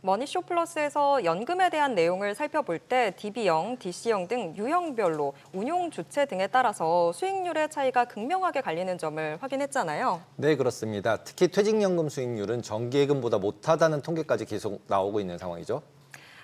머니쇼 플러스에서 연금에 대한 내용을 살펴볼 때 DB형, DC형 등 유형별로 운용 주체 등에 따라서 수익률의 차이가 극명하게 갈리는 점을 확인했잖아요. 네, 그렇습니다. 특히 퇴직연금 수익률은 정기예금보다 못하다는 통계까지 계속 나오고 있는 상황이죠.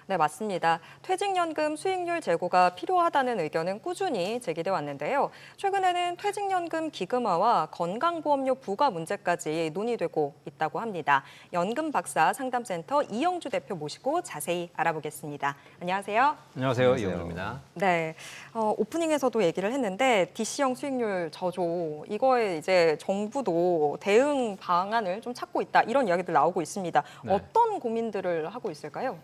네, 맞습니다. 퇴직연금 수익률 제고가 필요하다는 의견은 꾸준히 제기돼 왔는데요. 최근에는 퇴직연금 기금화와 건강보험료 부과 문제까지 논의되고 있다고 합니다. 연금 박사 상담센터 이영주 대표 모시고 자세히 알아보겠습니다. 안녕하세요. 안녕하세요. 이영주입니다. 네, 오프닝에서도 얘기를 했는데 DC형 수익률 저조 이거에 이제 정부도 대응 방안을 좀 찾고 있다 이런 이야기들 나오고 있습니다. 네. 어떤 고민들을 하고 있을까요?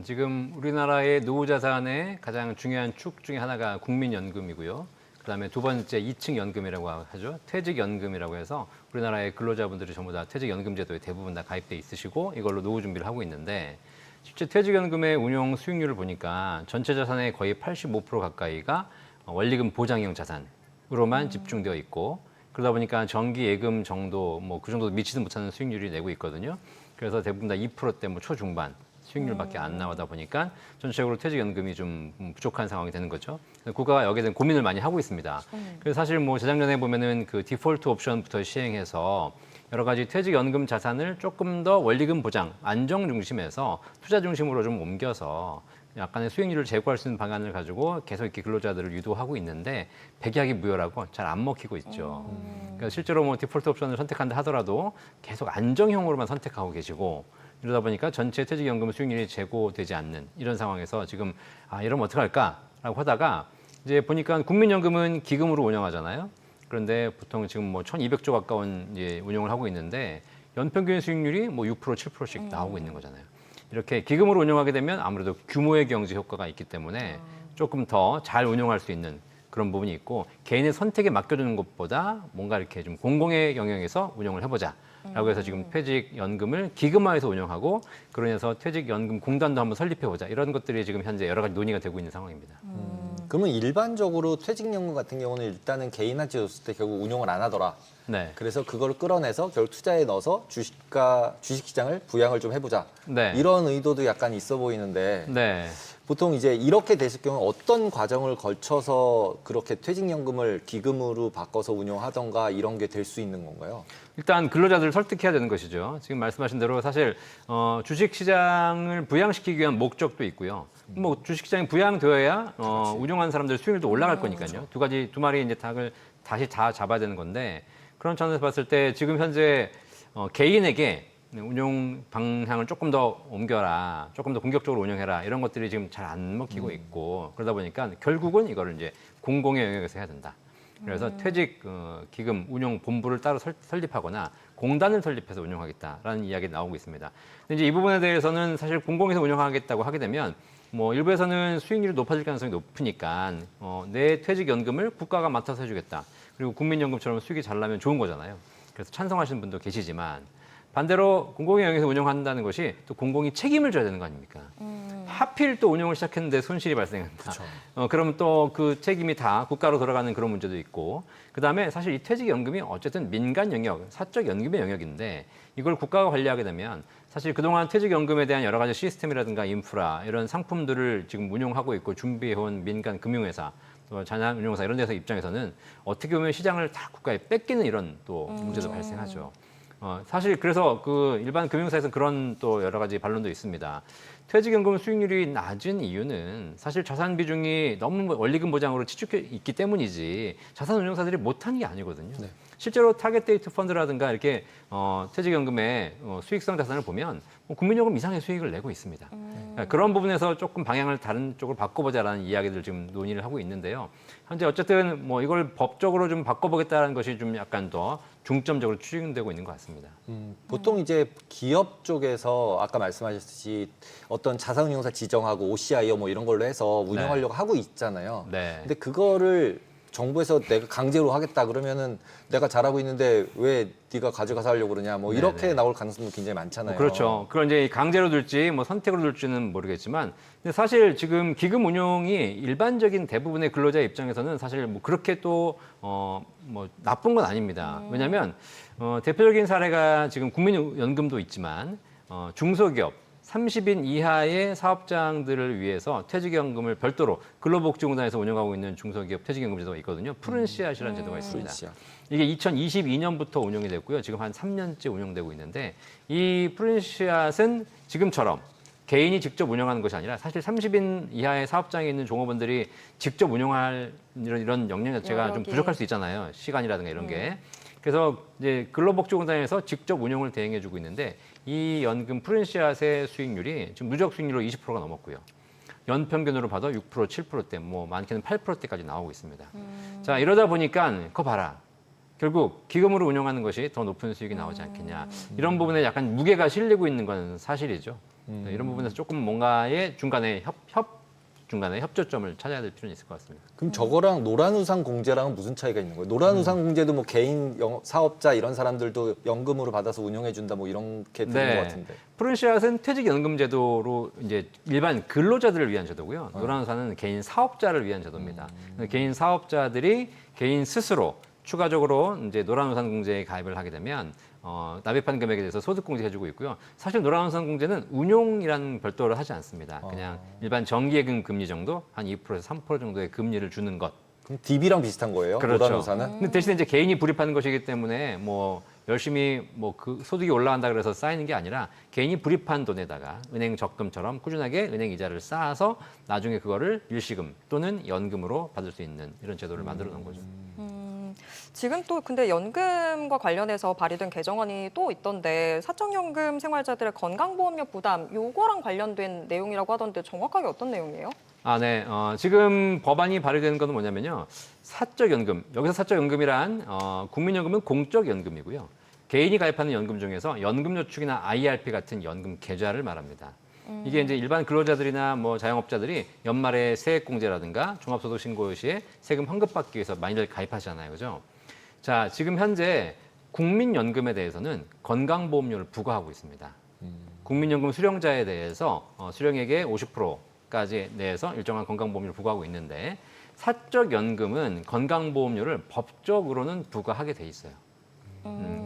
지금 우리나라의 노후 자산의 가장 중요한 축 중에 하나가 국민연금이고요. 그다음에 두 번째 2층 연금이라고 하죠. 퇴직연금이라고 해서 우리나라의 근로자분들이 전부 다 퇴직연금 제도에 대부분 다 가입돼 있으시고 이걸로 노후 준비를 하고 있는데 실제 퇴직연금의 운용 수익률을 보니까 전체 자산의 거의 85% 가까이가 원리금 보장형 자산으로만 집중되어 있고 그러다 보니까 정기 예금 정도 뭐 그 정도 미치지 못하는 수익률이 내고 있거든요. 그래서 대부분 다 2%대 뭐 초중반 수익률밖에 안 나오다 보니까 전체적으로 퇴직연금이 좀 부족한 상황이 되는 거죠. 국가가 여기에 대한 고민을 많이 하고 있습니다. 그래서 사실 뭐 재작년에 보면은 그 디폴트 옵션부터 시행해서 여러 가지 퇴직연금 자산을 조금 더 원리금 보장, 안정 중심에서 투자 중심으로 좀 옮겨서 약간의 수익률을 제고할 수 있는 방안을 가지고 계속 이렇게 근로자들을 유도하고 있는데 백약이 무효라고 잘 안 먹히고 있죠. 그러니까 실제로 뭐 디폴트 옵션을 선택한다 하더라도 계속 안정형으로만 선택하고 계시고 이러다 보니까 전체 퇴직연금 수익률이 제고되지 않는 이런 상황에서 지금 이러면 어떡할까라고 하다가 이제 보니까 국민연금은 기금으로 운영하잖아요. 그런데 보통 지금 뭐 1,200조 가까운 이제 운용을 하고 있는데 연평균 수익률이 뭐 6%, 7%씩 나오고 있는 거잖아요. 이렇게 기금으로 운영하게 되면 아무래도 규모의 경제 효과가 있기 때문에 조금 더 잘 운영할 수 있는 그런 부분이 있고 개인의 선택에 맡겨두는 것보다 뭔가 이렇게 좀 공공의 영역에서 운영을 해보자. 라고 해서 지금 퇴직연금을 기금화해서 운영하고 그러면서 퇴직연금 공단도 한번 설립해보자. 이런 것들이 지금 현재 여러 가지 논의가 되고 있는 상황입니다. 그러면 일반적으로 퇴직연금 같은 경우는 일단은 개인한테 줬을 때 결국 운용을 안 하더라. 네. 그래서 그걸 끌어내서 결국 투자에 넣어서 주식시장을 부양을 좀 해보자. 네. 이런 의도도 약간 있어 보이는데 네. 보통 이제 이렇게 되실 경우 어떤 과정을 거쳐서 그렇게 퇴직연금을 기금으로 바꿔서 운용하던가 이런 게 될 수 있는 건가요? 일단 근로자들을 설득해야 되는 것이죠. 지금 말씀하신 대로 사실 주식시장을 부양시키기 위한 목적도 있고요. 뭐 주식시장이 부양되어야 운용하는 사람들 수익률도 올라갈 거니까요. 그렇죠. 두 마리 이제 닭을 다시 다 잡아야 되는 건데 그런 차원에서 봤을 때 지금 현재 개인에게 운용 방향을 조금 더 옮겨라, 조금 더 공격적으로 운영해라 이런 것들이 지금 잘 안 먹히고 있고 그러다 보니까 결국은 이거를 이제 공공의 영역에서 해야 된다. 그래서 퇴직 기금 운용 본부를 따로 설립하거나 공단을 설립해서 운영하겠다라는 이야기가 나오고 있습니다. 근데 이제 이 부분에 대해서는 사실 공공에서 운영하겠다고 하게 되면 뭐 일부에서는 수익률이 높아질 가능성이 높으니까 내 퇴직연금을 국가가 맡아서 해주겠다. 그리고 국민연금처럼 수익이 잘 나면 좋은 거잖아요. 그래서 찬성하시는 분도 계시지만 반대로 공공의 영역에서 운영한다는 것이 또 공공이 책임을 져야 되는 거 아닙니까? 하필 또 운영을 시작했는데 손실이 발생한다. 그렇죠. 그러면 또 그 책임이 다 국가로 돌아가는 그런 문제도 있고 그다음에 사실 이 퇴직연금이 어쨌든 민간 영역, 사적 연금의 영역인데 이걸 국가가 관리하게 되면 사실 그동안 퇴직연금에 대한 여러 가지 시스템이라든가 인프라 이런 상품들을 지금 운용하고 있고 준비해온 민간 금융회사 또 자산운용사 이런 데서 입장에서는 어떻게 보면 시장을 다 국가에 뺏기는 이런 또 문제도 발생하죠. 사실 그래서 그 일반 금융사에서는 그런 또 여러 가지 반론도 있습니다. 퇴직연금 수익률이 낮은 이유는 사실 자산 비중이 너무 원리금 보장으로 치중해 있기 때문이지 자산운용사들이 못한 게 아니거든요. 네. 실제로 타겟 데이트 펀드라든가 이렇게 퇴직연금의 수익성 자산을 보면 국민연금 이상의 수익을 내고 있습니다. 그러니까 그런 부분에서 조금 방향을 다른 쪽으로 바꿔보자라는 이야기들 지금 논의를 하고 있는데요. 현재 어쨌든 뭐 이걸 법적으로 좀 바꿔보겠다는 것이 좀 약간 더 중점적으로 추진되고 있는 것 같습니다. 보통 이제 기업 쪽에서 아까 말씀하셨듯이 어떤 자산운용사 지정하고 OCIO 뭐 이런 걸로 해서 운영하려고 하고 있잖아요. 네. 근데 그거를 정부에서 내가 강제로 하겠다 그러면은 내가 잘하고 있는데 왜 네가 가져가서 하려고 그러냐 뭐 이렇게 네네. 나올 가능성도 굉장히 많잖아요. 그렇죠. 그걸 이제 강제로 둘지 뭐 선택으로 둘지는 모르겠지만 근데 사실 지금 기금 운용이 일반적인 대부분의 근로자 입장에서는 사실 뭐 그렇게 또 뭐 나쁜 건 아닙니다. 왜냐하면 대표적인 사례가 지금 국민연금도 있지만 중소기업 30인 이하의 사업장들을 위해서 퇴직연금을 별도로 근로복지공단에서 운영하고 있는 중소기업 퇴직연금 제도가 있거든요. 푸른 씨앗이라는 제도가 있습니다. 씨앗. 이게 2022년부터 운영이 됐고요. 지금 한 3년째 운영되고 있는데 이 푸른 씨앗은 지금처럼 개인이 직접 운영하는 것이 아니라 사실 30인 이하의 사업장에 있는 종업원들이 직접 운영할 이런 역량 자체가 좀 여력이. 부족할 수 있잖아요. 시간이라든가 이런 게. 그래서 이제 근로복지공단에서 직접 운영을 대행해주고 있는데 이 연금 푸른 씨앗의 수익률이 지금 누적 수익률로 20%가 넘었고요. 연평균으로 봐도 6%, 7%대, 뭐 많게는 8%대까지 나오고 있습니다. 자, 이러다 보니까 그거 봐라. 결국 기금으로 운영하는 것이 더 높은 수익이 나오지 않겠냐. 이런 부분에 약간 무게가 실리고 있는 건 사실이죠. 이런 부분에서 조금 뭔가의 중간에 중간에 협조점을 찾아야 될 필요는 있을 것 같습니다. 그럼 저거랑 노란우산 공제랑은 무슨 차이가 있는 거예요? 노란우산 공제도 뭐 개인 사업자 이런 사람들도 연금으로 받아서 운영해 준다 뭐 이렇게 되는 것 같은데. 푸른 씨앗은 퇴직연금 제도로 이제 일반 근로자들을 위한 제도고요. 노란우산은 개인 사업자를 위한 제도입니다. 개인 사업자들이 개인 스스로 추가적으로 이제 노란우산 공제에 가입을 하게 되면 납입한 금액에 대해서 소득공제 해주고 있고요. 사실 노란우산 공제는 운용이라는 별도를 하지 않습니다. 그냥 일반 정기예금 금리 정도 한 2%에서 3% 정도의 금리를 주는 것. 그럼 DB랑 비슷한 거예요? 그렇죠. 노란우산은? 근데 대신에 이제 개인이 불입하는 것이기 때문에 뭐 열심히 뭐 그 소득이 올라간다 그래서 쌓이는 게 아니라 개인이 불입한 돈에다가 은행 적금처럼 꾸준하게 은행 이자를 쌓아서 나중에 그거를 일시금 또는 연금으로 받을 수 있는 이런 제도를 만들어 놓은 거죠. 지금 또 근데 연금과 관련해서 발의된 개정안이 또 있던데 사적연금 생활자들의 건강보험료 부담 요거랑 관련된 내용이라고 하던데 정확하게 어떤 내용이에요? 네. 지금 법안이 발의되는 것은 뭐냐면요. 사적연금, 여기서 사적연금이란 국민연금은 공적연금이고요. 개인이 가입하는 연금 중에서 연금저축이나 IRP 같은 연금 계좌를 말합니다. 이게 이제 일반 근로자들이나 뭐 자영업자들이 연말에 세액공제라든가 종합소득신고 시에 세금 환급받기 위해서 많이들 가입하잖아요. 그죠? 자, 지금 현재 국민연금에 대해서는 건강보험료를 부과하고 있습니다. 국민연금 수령자에 대해서 수령액의 50%까지 내에서 일정한 건강보험료를 부과하고 있는데 사적연금은 건강보험료를 법적으로는 부과하게 돼 있어요.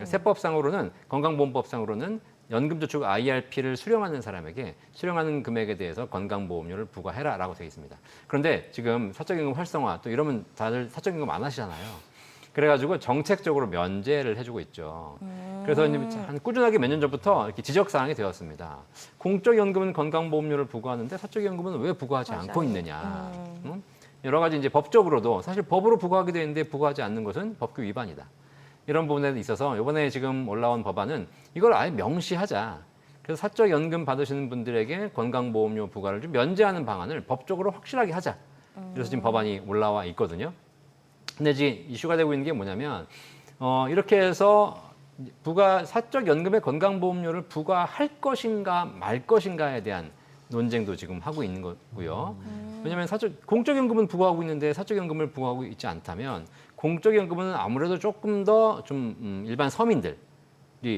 세법상으로는 건강보험법상으로는 연금저축 IRP를 수령하는 사람에게 수령하는 금액에 대해서 건강보험료를 부과해라라고 되어 있습니다. 그런데 지금 사적연금 활성화 또 이러면 다들 사적연금 안 하시잖아요. 그래가지고 정책적으로 면제를 해주고 있죠. 그래서 한 꾸준하게 몇 년 전부터 이렇게 지적사항이 되었습니다. 공적연금은 건강보험료를 부과하는데 사적연금은 왜 부과하지 않고 있느냐. 여러 가지 이제 법적으로도 사실 법으로 부과하게 되어 있는데 부과하지 않는 것은 법규 위반이다. 이런 부분에 있어서 이번에 지금 올라온 법안은 이걸 아예 명시하자. 그래서 사적연금 받으시는 분들에게 건강보험료 부과를 좀 면제하는 방안을 법적으로 확실하게 하자. 그래서 지금 법안이 올라와 있거든요. 근데 이제 이슈가 되고 있는 게 뭐냐면 이렇게 해서 사적연금의 건강보험료를 부과할 것인가 말 것인가에 대한 논쟁도 지금 하고 있는 거고요. 왜냐하면 공적연금은 부과하고 있는데 사적연금을 부과하고 있지 않다면 공적연금은 아무래도 조금 더 좀 일반 서민들이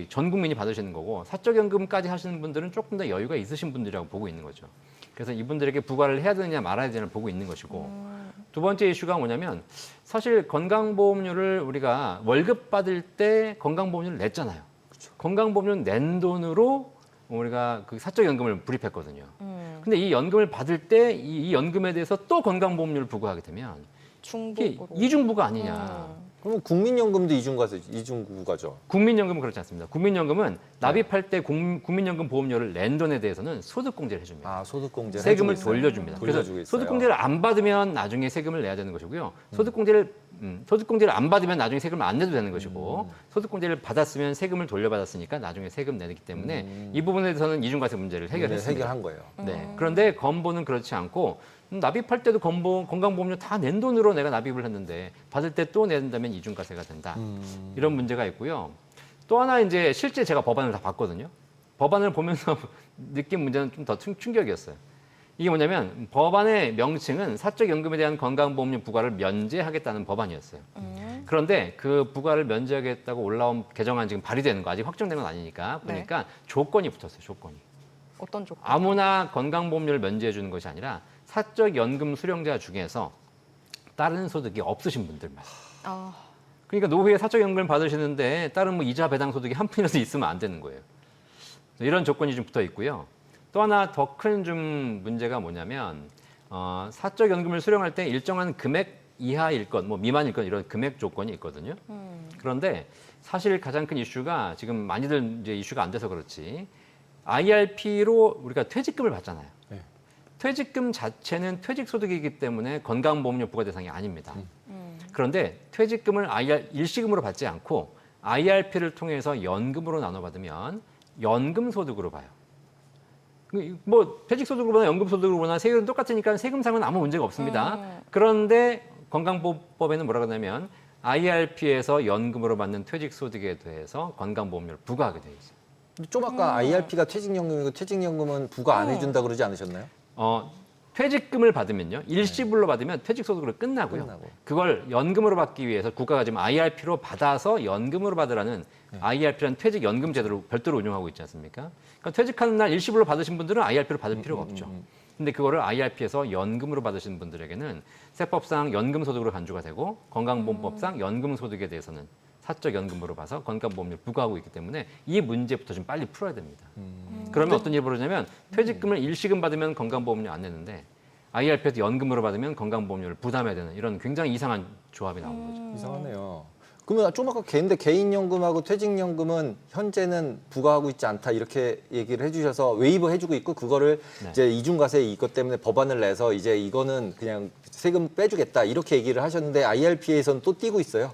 전 국민이 받으시는 거고 사적연금까지 하시는 분들은 조금 더 여유가 있으신 분들이라고 보고 있는 거죠. 그래서 이분들에게 부과를 해야 되느냐 말아야 되느냐를 보고 있는 것이고 두 번째 이슈가 뭐냐면 사실 건강보험료를 우리가 월급 받을 때 건강보험료를 냈잖아요. 그렇죠. 건강보험료는 낸 돈으로 우리가 그 사적연금을 불입했거든요. 근데 이 연금을 받을 때 이 연금에 대해서 또 건강보험료를 부과하게 되면 이게 중복으로. 이중부가 아니냐. 그럼 국민연금도 이중부가죠. 국민연금은 그렇지 않습니다. 국민연금은 납입할 때 국민연금 보험료를 낸 돈에 대해서는 소득공제를 해줍니다. 소득공제 세금을 돌려줍니다. 그래서 돌려주고 있어요. 소득공제를 안 받으면 나중에 세금을 내야 되는 것이고요. 소득공제를 안 받으면 나중에 세금을 안 내도 되는 것이고 소득공제를 받았으면 세금을 돌려받았으니까 나중에 세금 내기 때문에 이 부분에 대해서는 이중과세 문제를 해결했습니다. 해결한 거예요. 네. 그런데 건보는 그렇지 않고 납입할 때도 건강보험료 다 낸 돈으로 내가 납입을 했는데 받을 때 또 낸다면 이중과세가 된다. 이런 문제가 있고요. 또 하나 이제 실제 제가 법안을 다 봤거든요. 법안을 보면서 느낀 문제는 좀 더 충격이었어요. 이게 뭐냐면 법안의 명칭은 사적연금에 대한 건강보험료 부과를 면제하겠다는 법안이었어요. 그런데 그 부과를 면제하겠다고 올라온 개정안 지금 발의되는 거 아직 확정된 건 아니니까 보니까 조건이 붙었어요. 조건이. 어떤 조건? 아무나 건강보험료를 면제해 주는 것이 아니라 사적연금 수령자 중에서 다른 소득이 없으신 분들만. 그러니까 노후에 사적연금을 받으시는데 다른 뭐 이자 배당 소득이 한 푼이라도 있으면 안 되는 거예요. 이런 조건이 좀 붙어 있고요. 또 하나 더 큰 좀 문제가 뭐냐면 사적 연금을 수령할 때 일정한 금액 이하일 것, 뭐 미만일 것 이런 금액 조건이 있거든요. 그런데 사실 가장 큰 이슈가 지금 많이들 이제 이슈가 안 돼서 그렇지 IRP로 우리가 퇴직금을 받잖아요. 네. 퇴직금 자체는 퇴직소득이기 때문에 건강보험료 부과 대상이 아닙니다. 그런데 퇴직금을 일시금으로 받지 않고 IRP를 통해서 연금으로 나눠 받으면 연금소득으로 봐요. 뭐 퇴직소득으로 보나 연금소득으로 보나 세율은 똑같으니까 세금상은 아무 문제가 없습니다. 그런데 건강보험법에는 뭐라고 하냐면 IRP에서 연금으로 받는 퇴직소득에 대해서 건강보험료를 부과하게 되어 있어요. 좀 아까 IRP가 퇴직연금이고 퇴직연금은 부과 안 해준다 그러지 않으셨나요? 퇴직금을 받으면요. 일시불로 받으면 퇴직소득으로 끝나고요. 끝나고. 그걸 연금으로 받기 위해서 국가가 지금 IRP로 받아서 연금으로 받으라는 IRP라는 퇴직연금 제도를 별도로 운영하고 있지 않습니까? 그러니까 퇴직하는 날 일시불로 받으신 분들은 IRP로 받을 필요가 없죠. 근데 그거를 IRP에서 연금으로 받으시는 분들에게는 세법상 연금소득으로 간주가 되고 건강보험법상 연금소득에 대해서는 사적 연금으로 봐서 건강보험료를 부과하고 있기 때문에 이 문제부터 좀 빨리 풀어야 됩니다. 그러면 어떤 일이 벌어지냐면 퇴직금을 일시금 받으면 건강보험료 안 내는데 IRP에서 연금으로 받으면 건강보험료를 부담해야 되는 이런 굉장히 이상한 조합이 나오는 거죠. 이상하네요. 그러면 좀 아까 개인연금하고 퇴직연금은 현재는 부과하고 있지 않다 이렇게 얘기를 해주셔서 웨이버 해주고 있고 그거를 네. 이제 이중과세 이것 때문에 법안을 내서 이제 이거는 그냥 세금 빼주겠다 이렇게 얘기를 하셨는데 IRP에서는 또 띄고 있어요.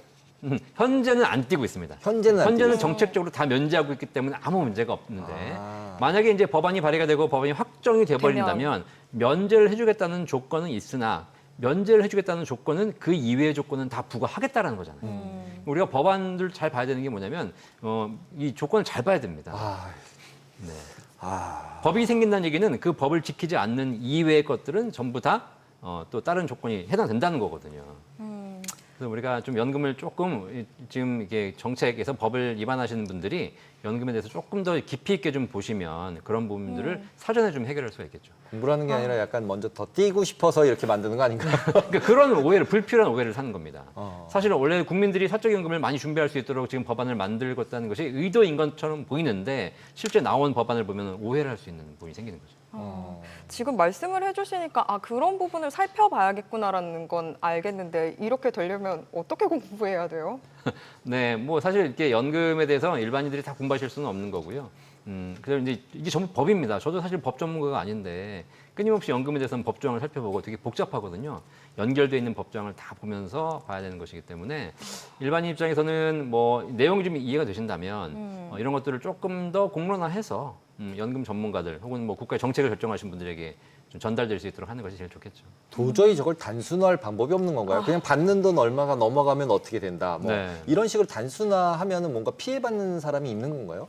현재는 안 띄고 있습니다. 현재는 안 현재는 띄고 정책적으로 다 면제하고 있기 때문에 아무 문제가 없는데 아. 만약에 이제 법안이 발의가 되고 법안이 확정이 돼버린다면 면제를 해주겠다는 조건은 있으나 면제를 해주겠다는 조건은 그 이외의 조건은 다 부과하겠다라는 거잖아요. 우리가 법안들 잘 봐야 되는 게 뭐냐면 이 조건을 잘 봐야 됩니다. 아, 네. 아, 법이 생긴다는 얘기는 그 법을 지키지 않는 이외의 것들은 전부 다 또 다른 조건이 해당된다는 거거든요. 그래서 우리가 좀 연금을 조금 지금 이게 정책에서 법을 위반하시는 분들이 연금에 대해서 조금 더 깊이 있게 좀 보시면 그런 부분들을 사전에 좀 해결할 수가 있겠죠. 공부라는 게 아니라 약간 먼저 더 띄고 싶어서 이렇게 만드는 거 아닌가요? 그러니까 그런 오해를 불필요한 오해를 사는 겁니다. 어. 사실은 원래 국민들이 사적연금을 많이 준비할 수 있도록 지금 법안을 만들고 있다는 것이 의도인 것처럼 보이는데 실제 나온 법안을 보면 오해를 할 수 있는 부분이 생기는 거죠. 지금 말씀을 해주시니까 아 그런 부분을 살펴봐야겠구나라는 건 알겠는데 이렇게 되려면 어떻게 공부해야 돼요? 네, 뭐 사실 이렇게 연금에 대해서 일반인들이 다 공부하실 수는 없는 거고요. 그래서 이제 이게 전부 법입니다. 저도 사실 법 전문가가 아닌데 끊임없이 연금에 대해서는 법조항을 살펴보고 되게 복잡하거든요. 연결되어 있는 법조항을 다 보면서 봐야 되는 것이기 때문에 일반인 입장에서는 뭐 내용이 좀 이해가 되신다면 이런 것들을 조금 더 공론화해서 연금 전문가들 혹은 뭐 국가의 정책을 결정하신 분들에게 좀 전달될 수 있도록 하는 것이 제일 좋겠죠. 도저히 저걸 단순화할 방법이 없는 건가요? 그냥 받는 돈 얼마가 넘어가면 어떻게 된다. 뭐 네. 이런 식으로 단순화하면은 뭔가 피해받는 사람이 있는 건가요?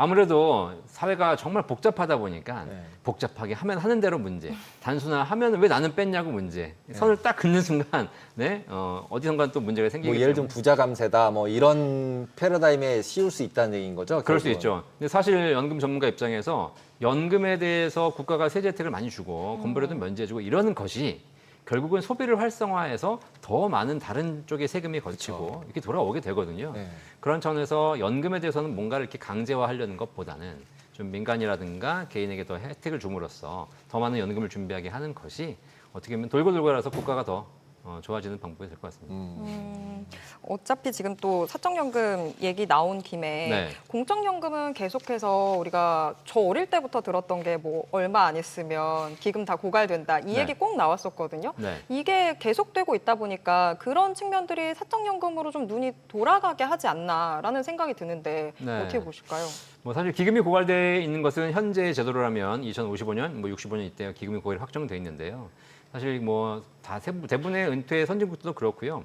아무래도 사회가 정말 복잡하다 보니까 네. 복잡하게 하면 하는 대로 문제, 단순화하면 왜 나는 뺐냐고 문제, 선을 딱 긋는 순간 네? 어디선가 또 문제가 생기기 뭐 때문에 예를 들면 부자 감세다 뭐 이런 패러다임에 씌울 수 있다는 얘기인 거죠? 그럴 수 결국은. 있죠. 근데 사실 연금 전문가 입장에서 연금에 대해서 국가가 세제 혜택을 많이 주고 건보료도 면제해주고 이러는 것이 결국은 소비를 활성화해서 더 많은 다른 쪽에 세금이 거치고 그렇죠. 이렇게 돌아오게 되거든요. 네. 그런 차원에서 연금에 대해서는 뭔가를 이렇게 강제화하려는 것보다는 좀 민간이라든가 개인에게 더 혜택을 줌으로써 더 많은 연금을 준비하게 하는 것이 어떻게 보면 돌고 돌고 돌아서 국가가 더 좋아지는 방법이 될 것 같습니다. 어차피 지금 또 사적연금 얘기 나온 김에 네. 공적연금은 계속해서 우리가 저 어릴 때부터 들었던 게 뭐 얼마 안 있으면 기금 다 고갈된다 이 네. 얘기 꼭 나왔었거든요. 네. 이게 계속되고 있다 보니까 그런 측면들이 사적연금으로 좀 눈이 돌아가게 하지 않나라는 생각이 드는데 네. 어떻게 보실까요? 뭐 사실 기금이 고갈돼 있는 것은 현재 제도로라면 2055년, 뭐 65년 이때 기금이 고갈이 확정돼 있는데요. 사실 뭐 다 대부분의 은퇴 선진국도 그렇고요.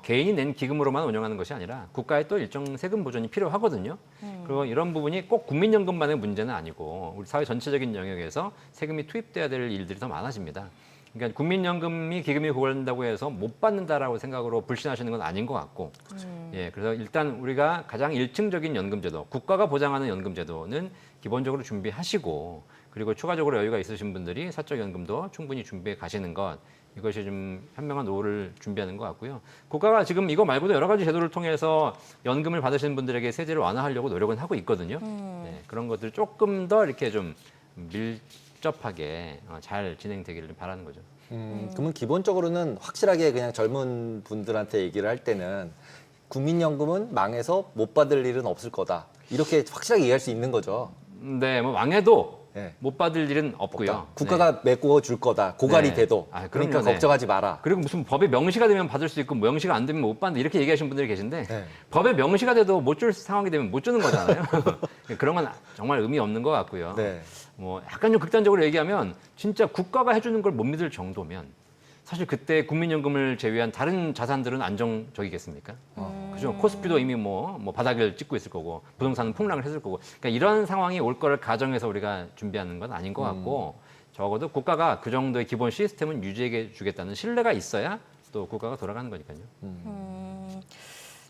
개인이 낸 기금으로만 운영하는 것이 아니라 국가의 또 일정 세금 보전이 필요하거든요. 그리고 이런 부분이 꼭 국민연금만의 문제는 아니고 우리 사회 전체적인 영역에서 세금이 투입돼야 될 일들이 더 많아집니다. 그러니까 국민연금이 기금이 고갈된다고 해서 못 받는다라고 생각으로 불신하시는 건 아닌 것 같고, 예, 그래서 일단 우리가 가장 일층적인 연금제도, 국가가 보장하는 연금제도는 기본적으로 준비하시고, 그리고 추가적으로 여유가 있으신 분들이 사적연금도 충분히 준비해 가시는 것, 이것이 좀 현명한 노후를 준비하는 것 같고요. 국가가 지금 이거 말고도 여러 가지 제도를 통해서 연금을 받으시는 분들에게 세제를 완화하려고 노력은 하고 있거든요. 네, 그런 것들 조금 더 이렇게 좀 밀접하게 잘 진행되기를 바라는 거죠. 그러면 기본적으로는 확실하게 그냥 젊은 분들한테 얘기를 할 때는 국민연금은 망해서 못 받을 일은 없을 거다. 이렇게 확실하게 얘기할 수 있는 거죠. 네, 뭐 망해도 네. 못 받을 일은 없고요. 없다. 국가가 메꿔 줄 거다. 고갈이 네. 돼도. 아, 그럼요. 그러니까 네. 걱정하지 마라. 그리고 무슨 법에 명시가 되면 받을 수 있고 명시가 안 되면 못 받는다 이렇게 얘기하시는 분들이 계신데 네. 법에 명시가 돼도 못 줄 상황이 되면 못 주는 거잖아요. 그런 건 정말 의미 없는 것 같고요. 네. 뭐 약간 좀 극단적으로 얘기하면 진짜 국가가 해주는 걸 못 믿을 정도면 사실 그때 국민연금을 제외한 다른 자산들은 안정적이겠습니까? 그죠? 코스피도 이미 뭐 바닥을 찍고 있을 거고 부동산은 폭락을 했을 거고 그러니까 이런 상황이 올 거를 가정해서 우리가 준비하는 건 아닌 것 같고 적어도 국가가 그 정도의 기본 시스템은 유지해 주겠다는 신뢰가 있어야 또 국가가 돌아가는 거니까요.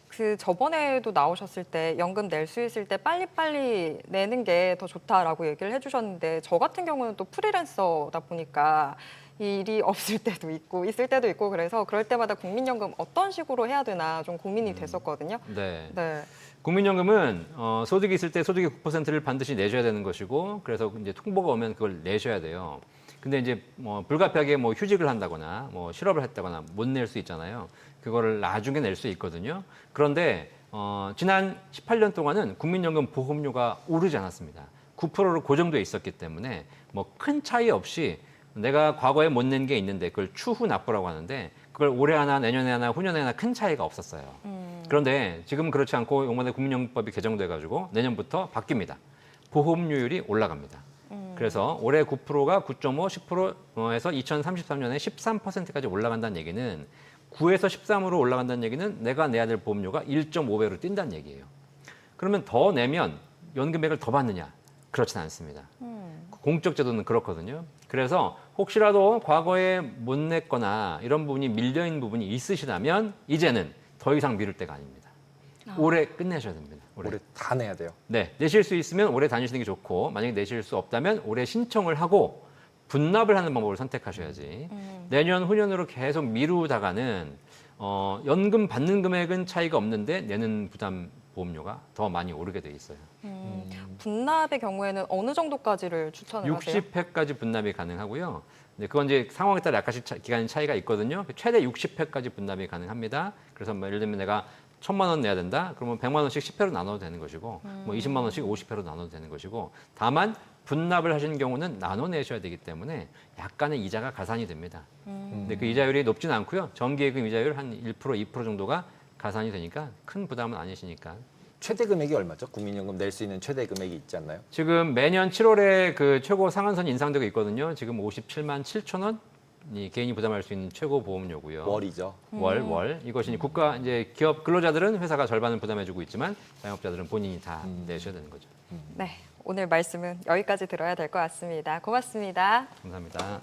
그 저번에도 나오셨을 때 연금 낼 수 있을 때 빨리빨리 내는 게 더 좋다라고 얘기를 해주셨는데 저 같은 경우는 또 프리랜서다 보니까 일이 없을 때도 있고 있을 때도 있고 그래서 그럴 때마다 국민연금 어떤 식으로 해야 되나 좀 고민이 됐었거든요. 네. 네. 국민연금은 소득이 있을 때 소득의 9%를 반드시 내셔야 되는 것이고 그래서 이제 통보가 오면 그걸 내셔야 돼요. 근데 이제 뭐 불가피하게 뭐 휴직을 한다거나 뭐 실업을 했다거나 못 낼 수 있잖아요. 그거를 나중에 낼 수 있거든요. 그런데 지난 18년 동안은 국민연금 보험료가 오르지 않았습니다. 9%로 고정돼 있었기 때문에 뭐 큰 차이 없이 내가 과거에 못 낸 게 있는데 그걸 추후 납부라고 하는데 그걸 올해 하나 내년에 하나 후년에 하나 큰 차이가 없었어요. 그런데 지금은 그렇지 않고 이번에 국민연금법이 개정돼 가지고 내년부터 바뀝니다. 보험료율이 올라갑니다. 그래서 올해 9%가 9.5, 10%에서 2033년에 13%까지 올라간다는 얘기는 9에서 13으로 올라간다는 얘기는 내가 내야 될 보험료가 1.5배로 뛴다는 얘기예요. 그러면 더 내면 연금액을 더 받느냐? 그렇진 않습니다. 공적 제도는 그렇거든요. 그래서 혹시라도 과거에 못 냈거나 이런 부분이 밀려있는 부분이 있으시다면 이제는 더 이상 미룰 때가 아닙니다. 올해 끝내셔야 됩니다. 올해 다 내야 돼요. 네, 내실 수 있으면 올해 다니시는 게 좋고 만약에 내실 수 없다면 올해 신청을 하고 분납을 하는 방법을 선택하셔야지. 내년 후년으로 계속 미루다가는 연금 받는 금액은 차이가 없는데 내는 부담 보험료가 더 많이 오르게 돼 있어요. 분납의 경우에는 어느 정도까지를 추천을 하세요? 60회까지 분납이 가능하고요. 네, 그건 이제 상황에 따라 약간씩 기간 차이가 있거든요. 최대 60회까지 분납이 가능합니다. 그래서 뭐 예를 들면 내가 1,000만 원 내야 된다. 그러면 100만 원씩 10회로 나눠도 되는 것이고 뭐 20만 원씩 50회로 나눠도 되는 것이고 다만 분납을 하시는 경우는 나눠 내셔야 되기 때문에 약간의 이자가 가산이 됩니다. 근데 그 이자율이 높지는 않고요. 정기예금 이자율 한 1%, 2% 정도가 가산이 되니까 큰 부담은 아니시니까. 최대 금액이 얼마죠? 국민연금 낼 수 있는 최대 금액이 있지 않나요? 지금 매년 7월에 그 최고 상한선이 인상되고 있거든요. 지금 57만 7천 원이 개인이 부담할 수 있는 최고 보험료고요. 월이죠. 월. 이것이 국가 이제 기업 근로자들은 회사가 절반을 부담해주고 있지만 자영업자들은 본인이 다 내셔야 되는 거죠. 네. 오늘 말씀은 여기까지 들어야 될 것 같습니다. 고맙습니다. 감사합니다.